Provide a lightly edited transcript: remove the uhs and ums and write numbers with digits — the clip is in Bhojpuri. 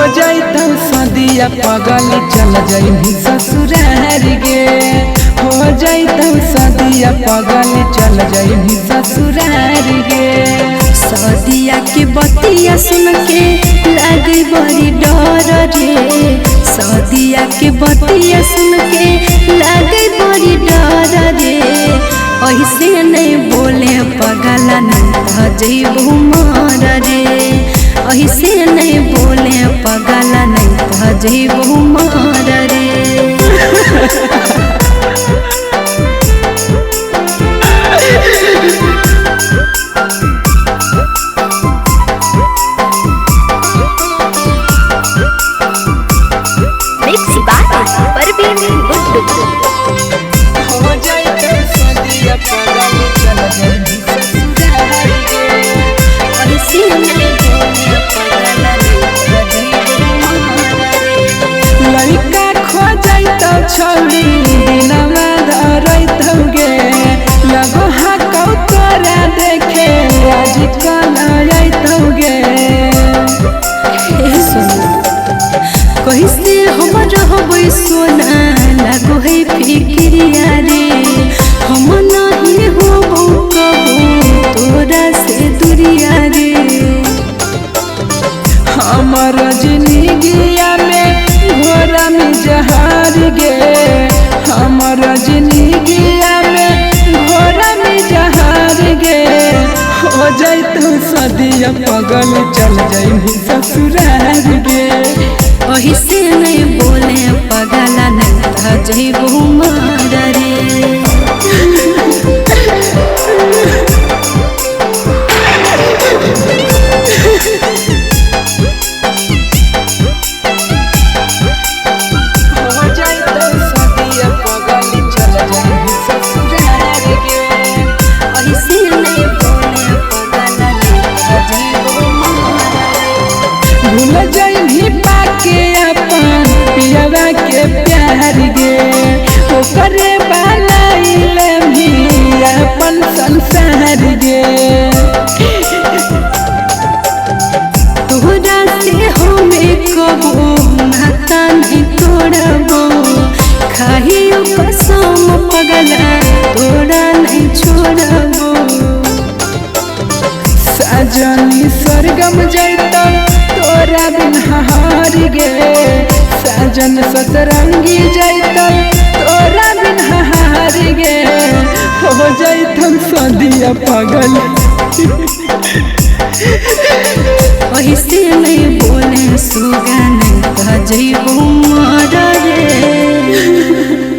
हो जाइतौ सदिया पगल चल जाइबी ससुरार गे। हो जाइतौ सदिया पगल चल जाइबी ससुरार गे। सदिया के बतिया सुन के लागे बड़ी डर रे। सदिया के बतिया सुन के लागे बड़ी डर रे। ऐसे नहीं बोले पगला नहीं तो जइबू मर रे। ऐसे नहीं बोले पगला नहीं तो जइबू मर रे। हो जाइतौ सदिया पगल चल जाइबी ससुरार गे। ऐसे नहीं बोले पगला नहीं तो जइबू मर रे। लड़का खो जाइतौ छौरी दिनमा धरैतौ गे। लगो हाकौ तोरा देखे आज कल अइतौ गे। कैसे हम रहबै सोना लागो है फिक्रिया रे। हम नहीं होबो कबो तोरा से दूरिया रे। हमर जिंदगिया में घोरा में जहार गे। हमर जिंदगिया में घोरा में जहार गे। हो जाइतौ सदिया पगल चल जाइबी ससुरार गे। ऐसे नहीं बोले पगला नहीं तो जइबू मर रे। हो जाइतौ सदिया पगल चल जाइबी ससुरार गे। ऐसे नहीं बोले पगला नहीं तो जइबू मर रे। भूल जाइबी पाके अपन पियवा के प्यार गे। ओकरे वाला इलमी अपन संसार गे। तोरा से हमें कबो नाता नहीं तोड़बो। खाइयो कसम पगला तोरा नहीं छोड़बो। साजनी स्वर्गम जाइतौ तोरा बिन हार गे। साजन सतरंगी जाइतौ तोरा बिन हार गे। हो जाइतौ सदिया पगल। ऐसे नहीं बोले सुगा नहीं तो जइबू मर रे।